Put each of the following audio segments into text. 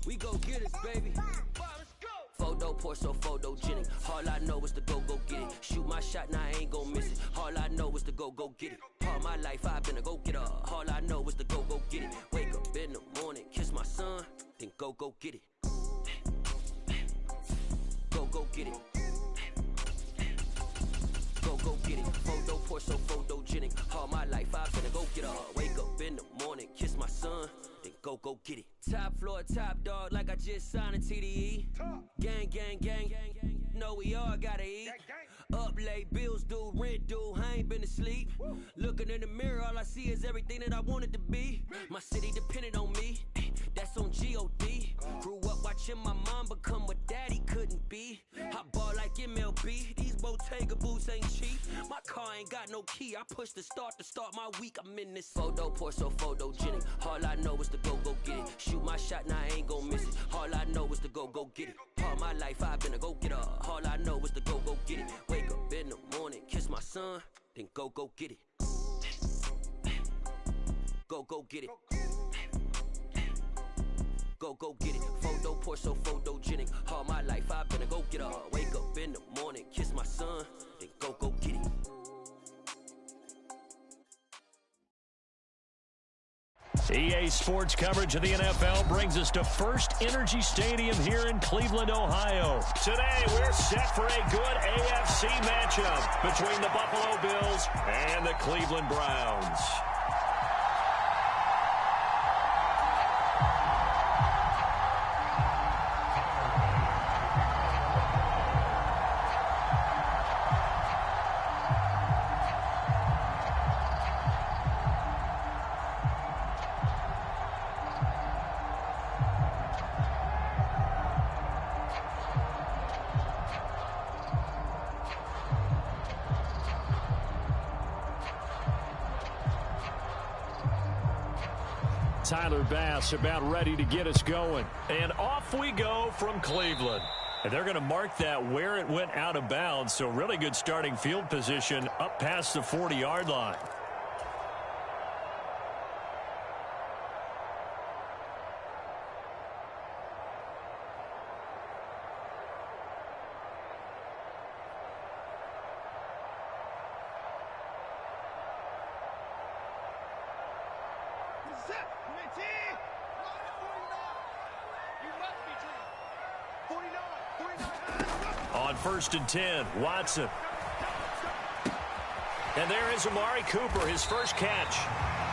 We go get it, baby. Photo poor, so photogenic. All I know is to go get it. Shoot my shot, now I ain't gon' miss it. All I know is to go get it. All my life I've been a go-getter. All I know is to go get it. Wake up in the morning, kiss my son, then go get it. Go get it. Go get it. Photo poor, so photogenic. All my life I've been a go-getter. Wake up in the morning, kiss my son, then go get it. Top floor, top dog, like I just signed a TDE. Gang, gang, gang, gang, gang. Know we all gotta eat. Up late, bills due, rent due, I ain't been asleep. Looking in the mirror, all I see is everything that I wanted to be. My city depended on me, that's on G.O.D. Grew up watching my mom become what daddy couldn't be. I ball like MLB, these Bottega boots ain't cheap. My car ain't got no key, I push the start to start my week. I'm in this photo poor, so photogenic. All I know is to go get it. Shoot my shot, now I ain't gon' miss it. All I know is to go get it. All my life I've been a go-getter. All I know is to go get it. Wake up in the morning, kiss my son, then go get it. Go get it. Go get it. Photo poor, so photogenic. All my life I've been a go-getter. Wake up in the morning, kiss my son, then go get it. EA Sports coverage of the NFL brings us to First Energy Stadium here in Cleveland, Ohio. Today, we're set for a good AFC matchup between the Buffalo Bills and the Cleveland Browns. Tyler Bass about ready to get us going. And off we go from Cleveland. And they're going to mark that where it went out of bounds. So really good starting field position up past the 40-yard line. On 1st and 10, Watson. And there is Amari Cooper, his first catch.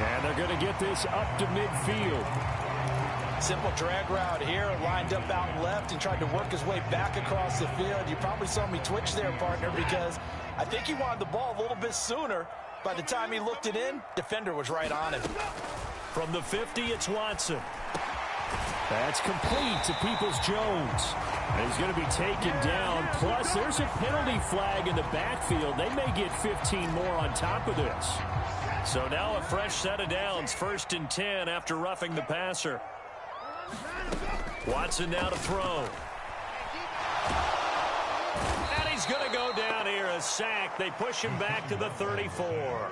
And they're going to get this up to midfield. Simple drag route here, lined up out left and tried to work his way back across the field. You probably saw me twitch there, partner, because I think he wanted the ball a little bit sooner. By the time he looked it in, defender was right on it. From the 50, it's Watson. That's complete to Peoples-Jones. And he's going to be taken down. Plus, there's a penalty flag in the backfield. They may get 15 more on top of this. So now a fresh set of downs. 1st and 10 after roughing the passer. Watson now to throw. And he's going to go down here. A sack. They push him back to the 34.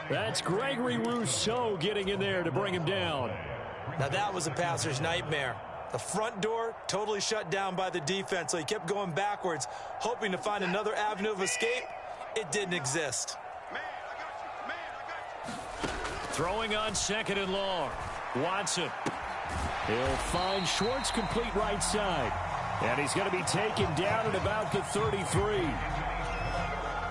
That's Gregory Rousseau getting in there to bring him down. Now that was a passer's nightmare. The front door totally shut down by the defense, so he kept going backwards, hoping to find another avenue of escape. It didn't exist. Throwing on 2nd and long. Watson. He'll find Schwartz complete right side. And he's going to be taken down at about the 33.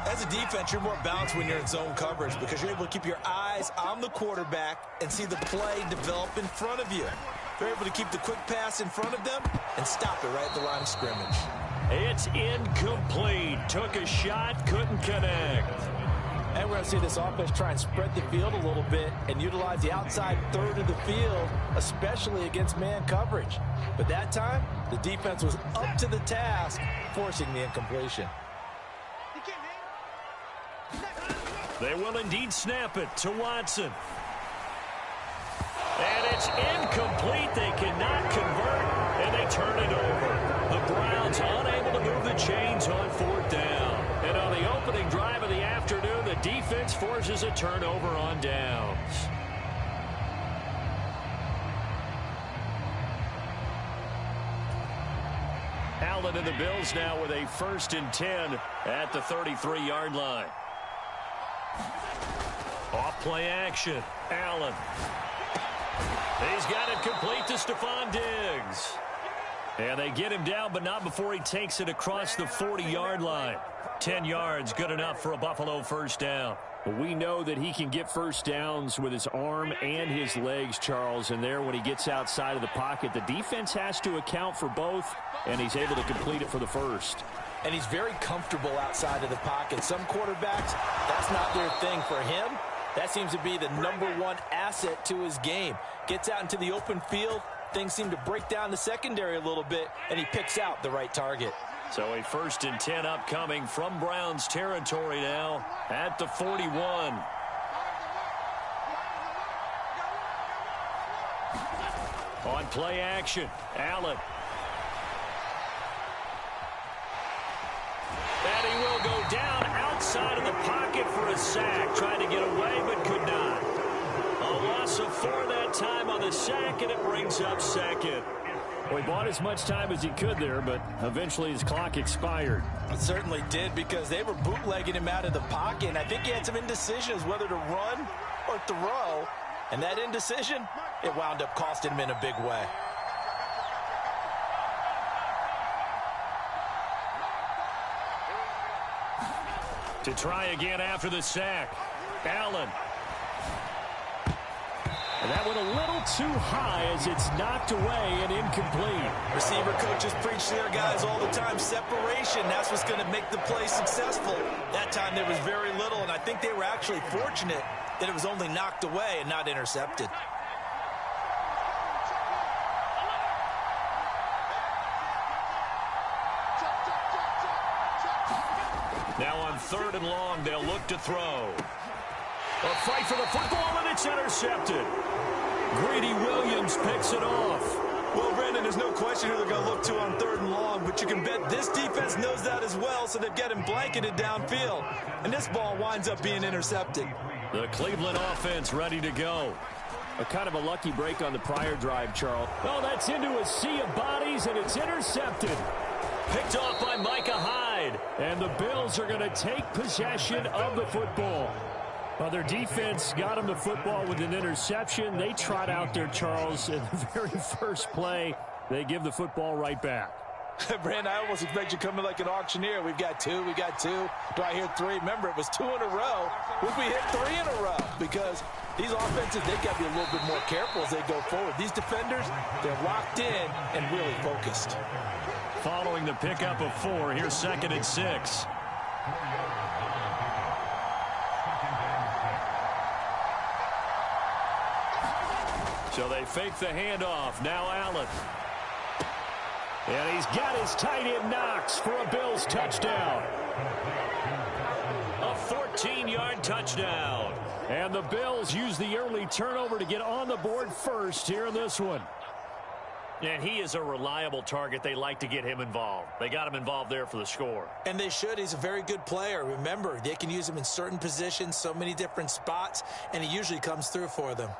As a defense, you're more balanced when you're in zone coverage because you're able to keep your eyes on the quarterback and see the play develop in front of you. They're able to keep the quick pass in front of them and stop it right at the line of scrimmage. It's incomplete. Took a shot, couldn't connect. And we're going to see this offense try and spread the field a little bit and utilize the outside third of the field, especially against man coverage. But that time, the defense was up to the task, forcing the incompletion. They will indeed snap it to Watson. And it's incomplete. They cannot convert, and they turn it over. The Browns unable to move the chains on 4th down. And on the opening drive of the afternoon, the defense forces a turnover on downs. Allen and the Bills now with a 1st and 10 at the 33-yard line. Off play action. Allen. He's got it complete to Stephon Diggs. And they get him down, but not before he takes it across the 40-yard line. 10 yards, good enough for a Buffalo 1st down. We know that he can get first downs with his arm and his legs, Charles. And there, when he gets outside of the pocket, the defense has to account for both, and he's able to complete it for the 1st. And he's very comfortable outside of the pocket. Some quarterbacks, that's not their thing. For him, that seems to be the #1 asset to his game. Gets out into the open field, things seem to break down the secondary a little bit, and he picks out the right target. So a 1st and 10 upcoming from Browns territory now at the 41. On play action, Allen. And he will go down outside of the pocket for a sack. Tried to get away, but could not. A loss of 4 that time on the sack, and it brings up 2nd. Well, he bought as much time as he could there, but eventually his clock expired. It certainly did, because they were bootlegging him out of the pocket, and I think he had some indecisions whether to run or throw. And that indecision, it wound up costing him in a big way. To try again after the sack, Allen. And that went a little too high as it's knocked away and incomplete. Receiver coaches preach to their guys all the time. Separation, that's what's going to make the play successful. That time there was very little, and I think they were actually fortunate that it was only knocked away and not intercepted. Now on 3rd and long, they'll look to throw. A fight for the football, and it's intercepted. Greedy Williams picks it off. Well, Brandon, there's no question who they're going to look to on 3rd and long, but you can bet this defense knows that as well, so they've got him blanketed downfield. And this ball winds up being intercepted. The Cleveland offense ready to go. A kind of a lucky break on the prior drive, Charles. Oh, that's into a sea of bodies, and it's intercepted. Picked off by Micah Hyde. And the Bills are going to take possession of the football. Well, their defense got them the football with an interception. They trot out there, Charles, in the very first play. They give the football right back. Brandon, I almost expect you coming like an auctioneer. We've got 2, we got 2. Do I hear 3? Remember, it was 2 in a row. Would we hit 3 in a row? Because these offenses, they got to be a little bit more careful as they go forward. These defenders, they're locked in and really focused. Following the pickup of 4, here's 2nd and 6. So they fake the handoff. Now Allen. And he's got his tight end Knox for a Bills touchdown. A 14-yard touchdown. And the Bills use the early turnover to get on the board first here in this one. And he is a reliable target. They like to get him involved. They got him involved there for the score. And they should. He's a very good player. Remember, they can use him in certain positions, so many different spots, and he usually comes through for them.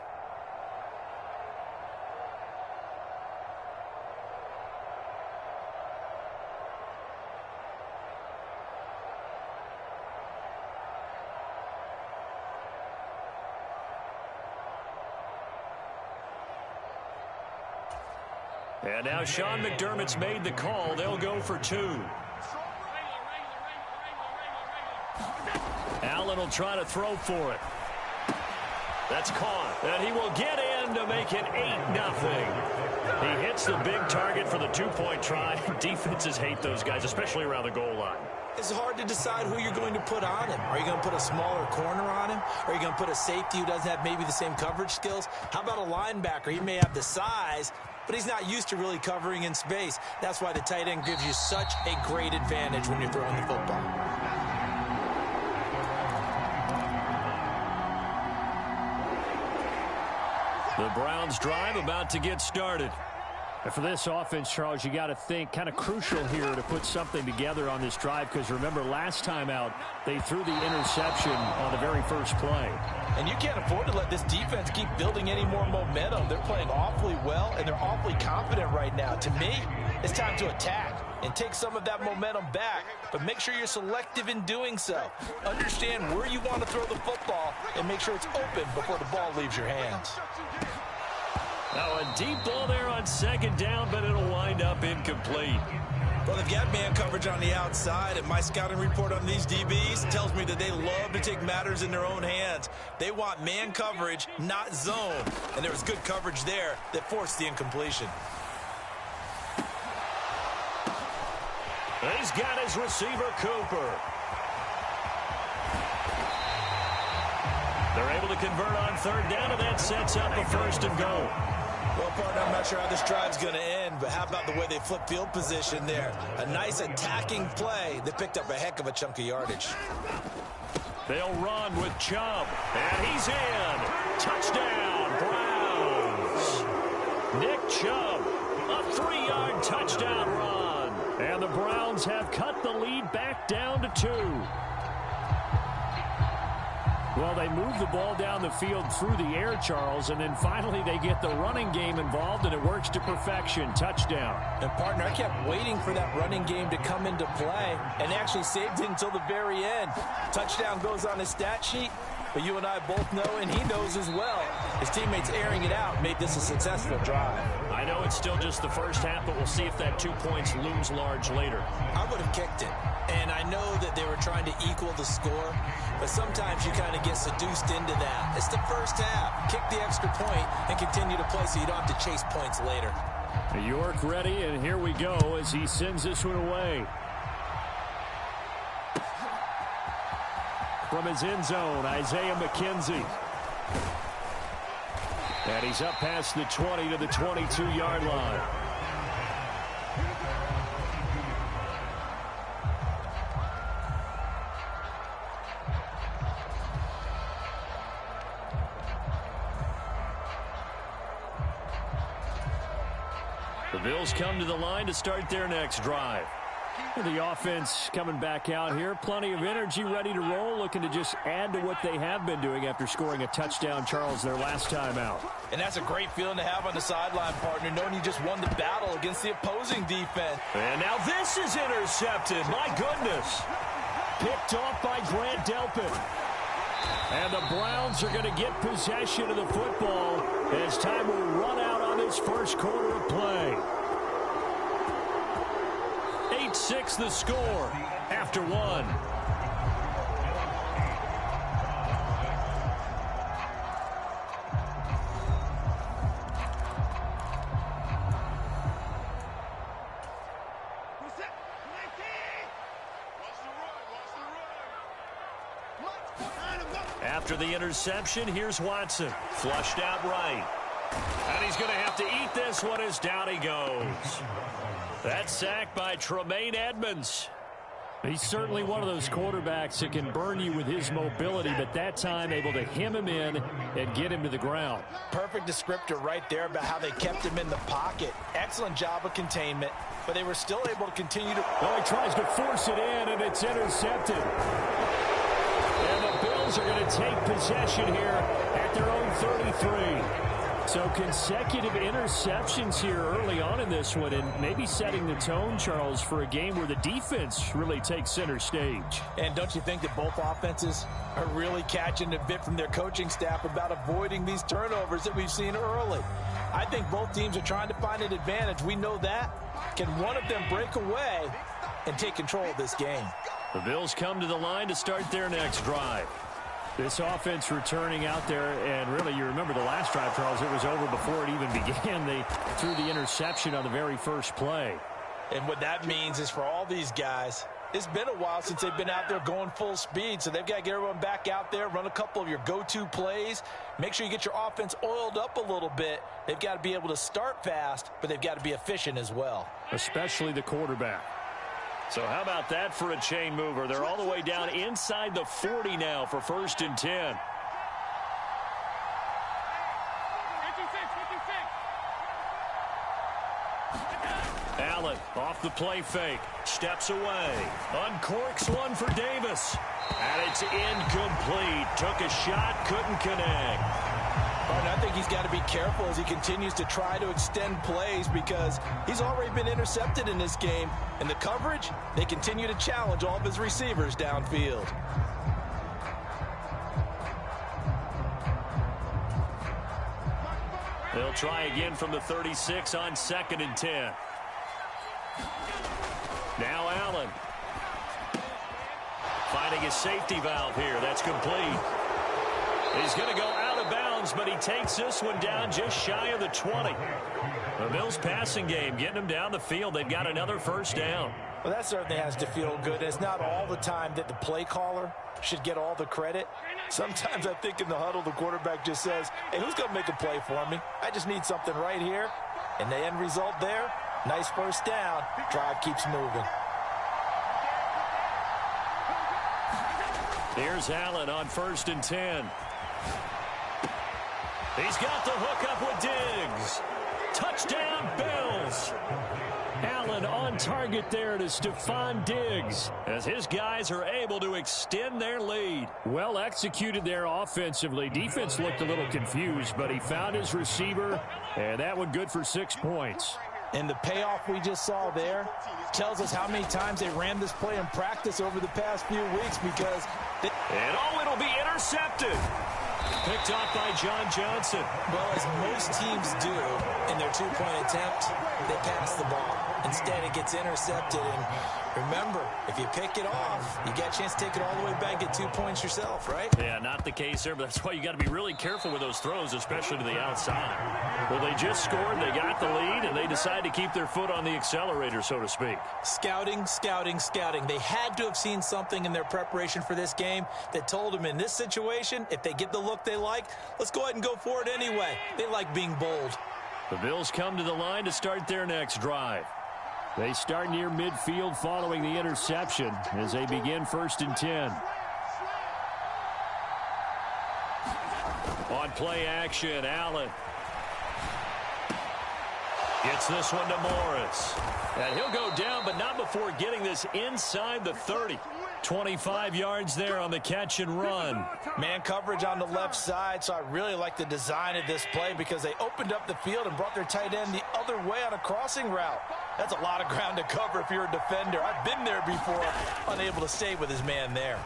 And now Sean McDermott's made the call. They'll go for 2. Allen will try to throw for it. That's caught. And he will get in to make it 8-0. He hits the big target for the 2-point try. Defenses hate those guys, especially around the goal line. It's hard to decide who you're going to put on him. Are you going to put a smaller corner on him? Are you going to put a safety who doesn't have maybe the same coverage skills? How about a linebacker? He may have the size, but he's not used to really covering in space. That's why the tight end gives you such a great advantage when you're throwing the football. The Browns drive about to get started. And for this offense, Charles, you got to think kind of crucial here to put something together on this drive, because remember last time out they threw the interception on the very first play. And you can't afford to let this defense keep building any more momentum. They're playing awfully well, and they're awfully confident right now. To me, it's time to attack. and take some of that momentum back, but make sure you're selective in doing so. Understand where you want to throw the football and make sure it's open before the ball leaves your hands. Now a deep ball there on second down, but it'll wind up incomplete. Well, they've got man coverage on the outside, and my scouting report on these DBs tells me that they love to take matters in their own hands. They want man coverage, not zone, and there was good coverage there that forced the incompletion. He's got his receiver, Cooper. They're able to convert on third down, and that sets up a first and goal. Well, partner, I'm not sure how this drive's going to end, but how about the way they flip field position there? A nice attacking play that picked up a heck of a chunk of yardage. They'll run with Chubb, and he's in. Touchdown, Browns. Nick Chubb, a 3-yard touchdown run. And the Browns have cut the lead back down to 2. Well, they move the ball down the field through the air, Charles, and then finally they get the running game involved, and it works to perfection. Touchdown. And, partner, I kept waiting for that running game to come into play, and actually saved it until the very end. Touchdown goes on his stat sheet, but you and I both know, and he knows as well, his teammates airing it out made this a successful drive. I know it's still just the first half, but we'll see if that 2 points looms large later. I would have kicked it. And I know that they were trying to equal the score, but sometimes you kind of get seduced into that. It's the first half. Kick the extra point and continue to play so you don't have to chase points later. York ready, and here we go as he sends this one away. From his end zone, Isaiah McKenzie. And he's up past the 20 to the 22-yard line. The Bills come to the line to start their next drive. The offense coming back out here. Plenty of energy, ready to roll, looking to just add to what they have been doing after scoring a touchdown, Charles, their last time out. And that's a great feeling to have on the sideline, partner, knowing you just won the battle against the opposing defense. And now this is intercepted. My goodness. Picked off by Grant Delpit. And the Browns are going to get possession of the football as time will run out on this first quarter of play. 8-6 the score after 1. After the interception, here's Watson. Flushed out right. And he's going to have to eat this one as down he goes. That sack by Tremaine Edmonds. He's certainly one of those quarterbacks that can burn you with his mobility, but that time able to hem him in and get him to the ground. Perfect descriptor right there about how they kept him in the pocket. Excellent job of containment, but they were still able to continue to... Well, he tries to force it in, and it's intercepted. And the Bills are going to take possession here at their own 33. So consecutive interceptions here early on in this one, and maybe setting the tone, Charles, for a game where the defense really takes center stage. And don't you think that both offenses are really catching a bit from their coaching staff about avoiding these turnovers that we've seen early? I think both teams are trying to find an advantage. We know that. Can one of them break away and take control of this game? The Bills come to the line to start their next drive. This offense returning out there, and really, you remember the last drive, Charles, it was over before it even began. They threw the interception on the very first play. And what that means is for all these guys, it's been a while since they've been out there going full speed, so they've got to get everyone back out there, run a couple of your go-to plays, make sure you get your offense oiled up a little bit. They've got to be able to start fast, but they've got to be efficient as well. Especially the quarterback. So how about that for a chain mover? They're all the way down inside the 40 now for 1st and 10. Allen off the play fake. Steps away. Uncorks one for Davis. And it's incomplete. Took a shot, couldn't connect. I think he's got to be careful as he continues to try to extend plays because he's already been intercepted in this game. And the coverage, they continue to challenge all of his receivers downfield. They'll try again from the 36 on 2nd and 10. Now Allen. Finding his safety valve here. That's complete. He's going to go out of bounds, but he takes this one down just shy of the 20. The Bills passing game getting them down the field. They've got another first down. Well, that certainly has to feel good. It's not all the time that the play caller should get all the credit. Sometimes I think in the huddle, the quarterback just says, hey, who's going to make a play for me? I just need something right here. And the end result there, nice first down. Drive keeps moving. Here's Allen on 1st and 10. He's got the hook up with Diggs. Touchdown, Bills. Allen on target there to Stephon Diggs as his guys are able to extend their lead. Well executed there offensively. Defense looked a little confused, but he found his receiver, and that one good for 6 points. And the payoff we just saw there tells us how many times they ran this play in practice over the past few weeks because it'll be intercepted. Picked off by John Johnson. Well, as most teams do in their two-point attempt, they pass the ball. Instead, it gets intercepted. And remember, if you pick it off, you get a chance to take it all the way back, get 2 points yourself, right? Yeah, not the case there, but that's why you got to be really careful with those throws, especially to the outside. Well, they just scored, they got the lead, and they decide to keep their foot on the accelerator, so to speak. Scouting, scouting, scouting. They had to have seen something in their preparation for this game that told them in this situation, if they get the look they like, let's go ahead and go for it anyway. They like being bold. The Bills come to the line to start their next drive. They start near midfield following the interception as they begin 1st and 10. On play action, Allen. Gets this one to Morris. And he'll go down, but not before getting this inside the 30. 25 yards there on the catch and run. Man coverage on the left side, so I really like the design of this play because they opened up the field and brought their tight end the other way on a crossing route. That's a lot of ground to cover if you're a defender. I've been there before, unable to stay with his man there.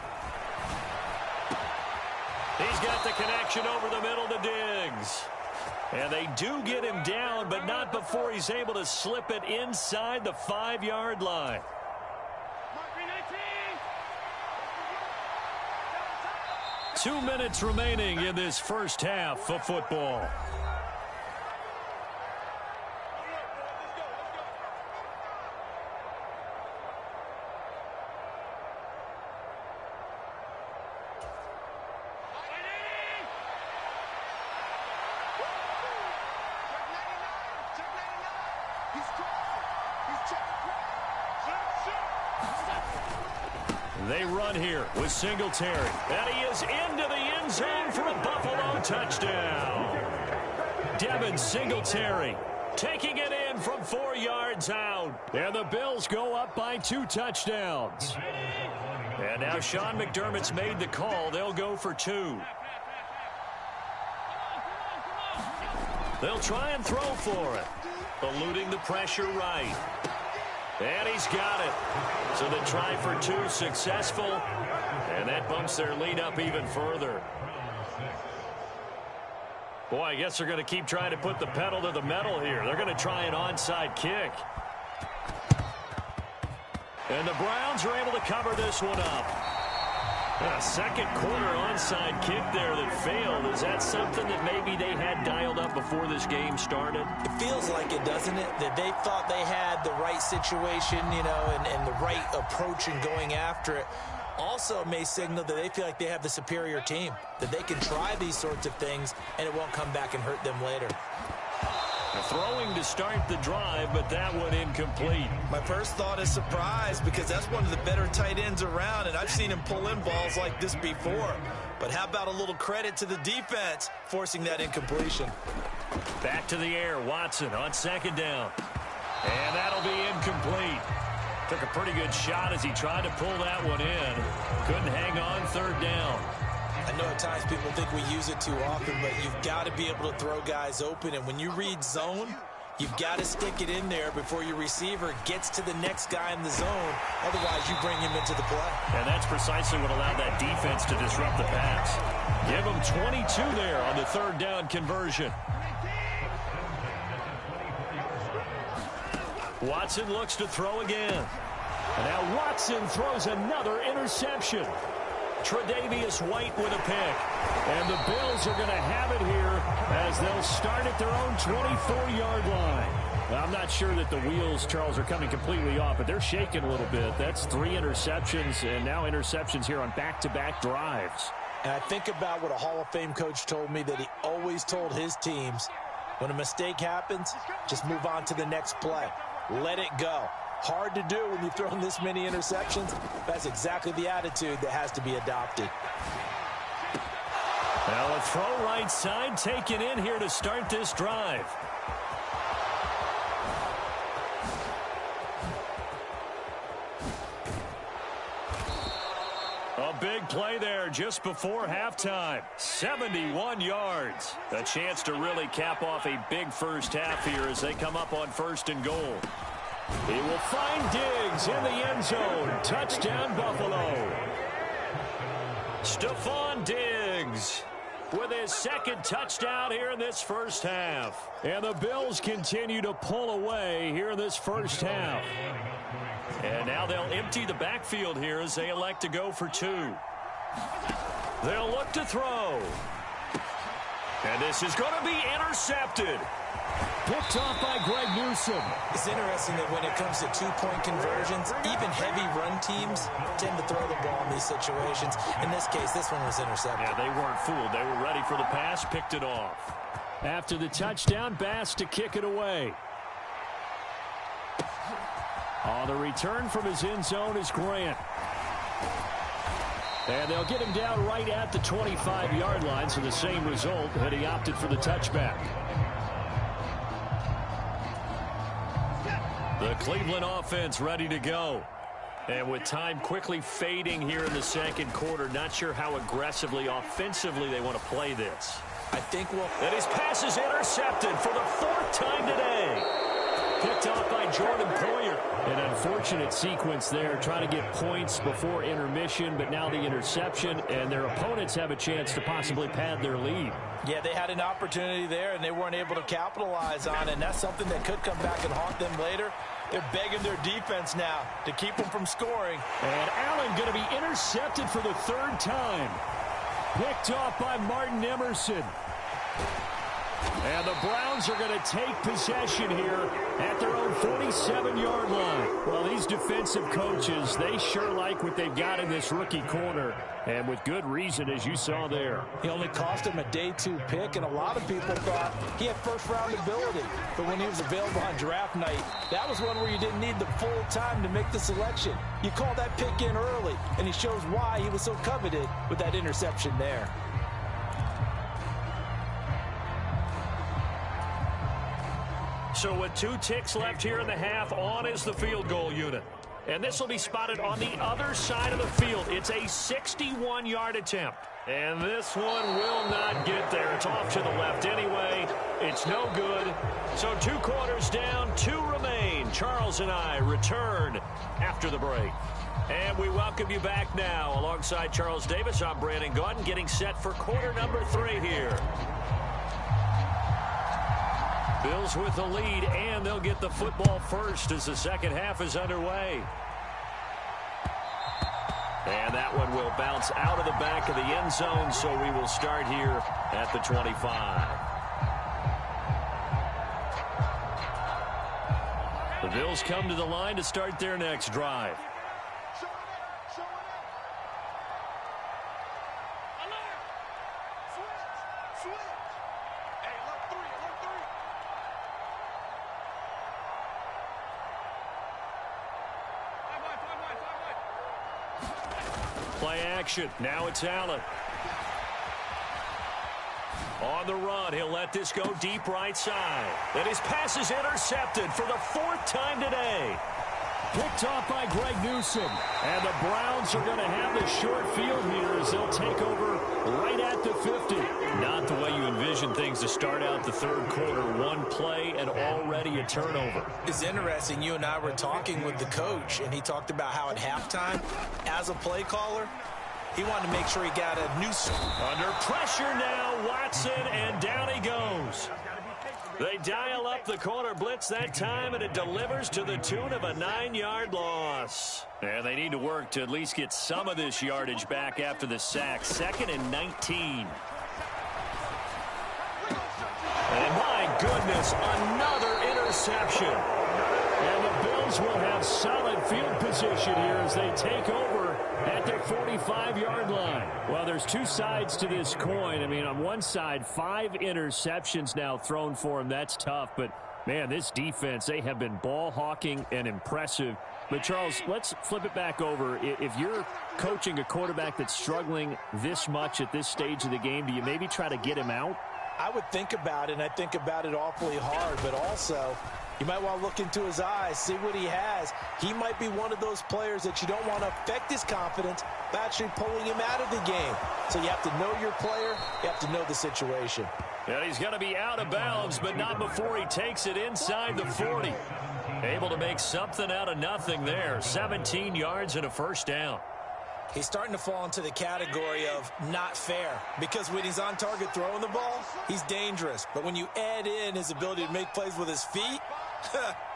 He's got the connection over the middle to Diggs. And they do get him down, but not before he's able to slip it inside the 5-yard line. Two minutes remaining in this first half of football. They run here with Singletary. And he is into the end zone for a Buffalo touchdown. Devin Singletary taking it in from 4 yards out. And the Bills go up by 2 touchdowns. And now Sean McDermott's made the call. They'll go for 2. They'll try and throw for it. Eluding the pressure right. And he's got it. So the try for 2 successful. And that bumps their lead up even further. Boy, I guess they're going to keep trying to put the pedal to the metal here. They're going to try an onside kick. And the Browns are able to cover this one up. A second quarter onside kick there that failed. Is that something that maybe they had dialed up before this game started? It feels like it, doesn't it? That they thought they had the right situation, you know, and the right approach in going after it. Also may signal that they feel like they have the superior team, that they can try these sorts of things and it won't come back and hurt them later. Throwing to start the drive, but that one incomplete. My first thought is surprise because that's one of the better tight ends around, and I've seen him pull in balls like this before. But how about a little credit to the defense forcing that incompletion? Back to the air, Watson on 2nd down. And that'll be incomplete. Took a pretty good shot as he tried to pull that one in. Couldn't hang on 3rd down. I know at times people think we use it too often, but you've got to be able to throw guys open. And when you read zone, you've got to stick it in there before your receiver gets to the next guy in the zone. Otherwise, you bring him into the play. And that's precisely what allowed that defense to disrupt the pass. Give them 22 there on the third down conversion. Watson looks to throw again. And now Watson throws another interception. Tre'Davious White with a pick. And the Bills are going to have it here as they'll start at their own 24-yard line. I'm not sure that the wheels, Charles, are coming completely off, but they're shaking a little bit. That's 3 interceptions, and now interceptions here on back-to-back drives. And I think about what a Hall of Fame coach told me, that he always told his teams, when a mistake happens, just move on to the next play. Let it go. Hard to do when you've thrown this many interceptions. That's exactly the attitude that has to be adopted. Now a throw right side taken in here to start this drive. A big play there just before halftime. 71 yards. A chance to really cap off a big first half here as they come up on 1st and goal. He will find Diggs in the end zone. Touchdown, Buffalo. Stephon Diggs with his 2nd touchdown here in this first half. And the Bills continue to pull away here in this first half. And now they'll empty the backfield here as they elect to go for 2. They'll look to throw. And this is going to be intercepted. Picked off by Greg Newsome. It's interesting that when it comes to 2-point conversions, even heavy run teams tend to throw the ball in these situations. In this case, this one was intercepted. Yeah, they weren't fooled. They were ready for the pass, picked it off. After the touchdown, Bass to kick it away. On the return from his end zone is Grant. And they'll get him down right at the 25-yard line, so the same result, and he opted for the touchback. The Cleveland offense ready to go. And with time quickly fading here in the second quarter, not sure how aggressively, offensively they want to play this. I think and his pass is intercepted for the 4th time today. Picked off by Jordan Poyer. An unfortunate sequence there, trying to get points before intermission, but now the interception, and their opponents have a chance to possibly pad their lead. Yeah, they had an opportunity there, and they weren't able to capitalize on it, and that's something that could come back and haunt them later. They're begging their defense now to keep them from scoring. And Allen going to be intercepted for the 3rd time. Picked off by Martin Emerson. And the Browns are going to take possession here at their own 47-yard line. Well, these defensive coaches, they sure like what they've got in this rookie corner. And with good reason, as you saw there. He only cost him a day 2 pick, and a lot of people thought he had first-round ability. But when he was available on draft night, that was one where you didn't need the full time to make the selection. You call that pick in early, and he shows why he was so coveted with that interception there. So with 2 ticks left here in the half, on is the field goal unit. And this will be spotted on the other side of the field. It's a 61-yard attempt. And this one will not get there. It's off to the left anyway. It's no good. So 2 quarters down, 2 remain. Charles and I return after the break. And we welcome you back now. Alongside Charles Davis, I'm Brandon Gaudin, getting set for quarter number 3 here. Bills with the lead, and they'll get the football first as the second half is underway. And that one will bounce out of the back of the end zone, so we will start here at the 25. The Bills come to the line to start their next drive. Play action. Now it's Allen. On the run, he'll let this go deep right side. And his pass is intercepted for the 4th time today. Picked off by Greg Newsome. And the Browns are going to have the short field here as they'll take over right at the 50. Not the way you envision things to start out the third quarter. One play and already a turnover. It's interesting. You and I were talking with the coach, and he talked about how at halftime, as a play caller, he wanted to make sure he got a new... Under pressure now, Watson, and down he goes. They dial up the corner blitz that time, and it delivers to the tune of a 9-yard loss. And they need to work to at least get some of this yardage back after the sack. 2nd and 19. And my goodness, another interception. And the Bills will have solid field position here as they take over at their 45-yard line. Well, there's two sides to this coin. I mean, on one side, 5 interceptions now thrown for him. That's tough. But, man, this defense, they have been ball hawking and impressive. But, Charles, let's flip it back over. If you're coaching a quarterback that's struggling this much at this stage of the game, do you maybe try to get him out? I would think about it, and I think about it awfully hard, but also you might want to look into his eyes, see what he has. He might be one of those players that you don't want to affect his confidence by actually pulling him out of the game. So you have to know your player. You have to know the situation. And he's going to be out of bounds, but not before he takes it inside the 40. Able to make something out of nothing there. 17 yards and a first down. He's starting to fall into the category of not fair, because when he's on target throwing the ball, he's dangerous. But when you add in his ability to make plays with his feet,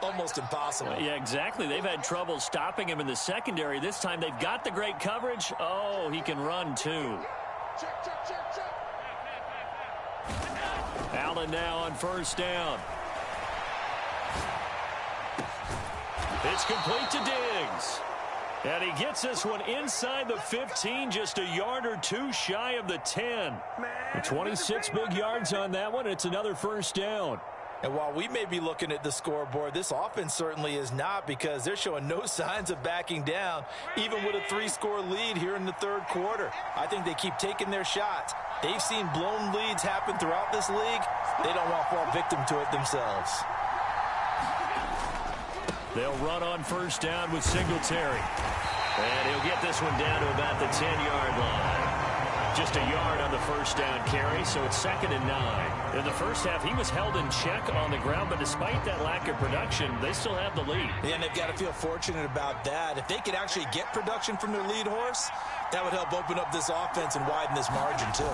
almost impossible. Yeah, exactly. They've had trouble stopping him in the secondary. This time they've got the great coverage. Oh, he can run too. Allen now on first down. It's complete to Diggs. And he gets this one inside the 15, just a yard or two shy of the 10. 26 big yards on that one. It's another first down. And while we may be looking at the scoreboard, this offense certainly is not, because they're showing no signs of backing down, even with a 3-score lead here in the third quarter. I think they keep taking their shots. They've seen blown leads happen throughout this league. They don't want to fall victim to it themselves. They'll run on first down with Singletary. And he'll get this one down to about the 10-yard line. Just a yard on the first down carry, so it's 2nd and 9. In the first half, he was held in check on the ground, but despite that lack of production, they still have the lead. Yeah, and they've got to feel fortunate about that. If they could actually get production from their lead horse, that would help open up this offense and widen this margin, too.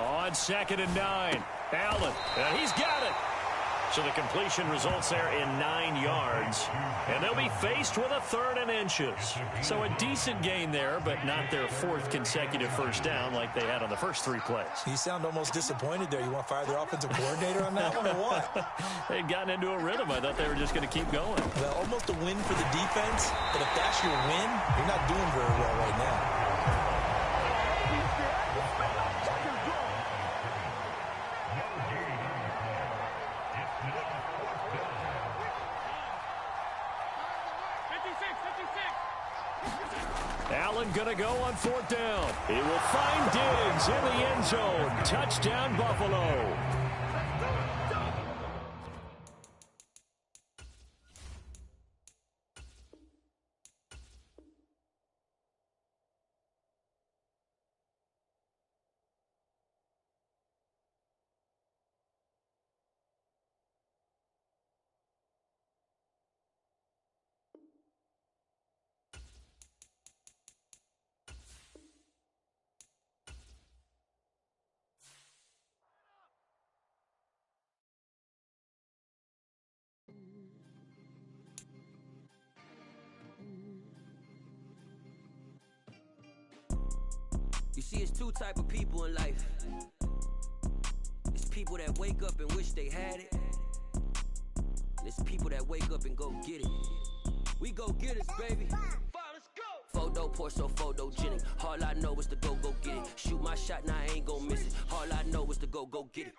On 2nd and 9, Allen, and he's got it. So the completion results there in 9 yards. And they'll be faced with a 3rd and inches. So a decent gain there, but not their 4th consecutive first down like they had on the first 3 plays. You sound almost disappointed there. You want to fire their offensive coordinator on that one or what? They'd gotten into a rhythm. I thought they were just going to keep going. Well, almost a win for the defense. But if that's your win, you're not doing very well right now. Allen going to go on 4th down. He will find Diggs in the end zone. Touchdown, Buffalo. You see, it's 2 type of people in life. It's people that wake up and wish they had it. And it's people that wake up and go get it. We go get it, baby. Let's go. Photo poor, so photogenic. All I know is to go get it. Shoot my shot, now I ain't gon' miss it. All I know is to go get it.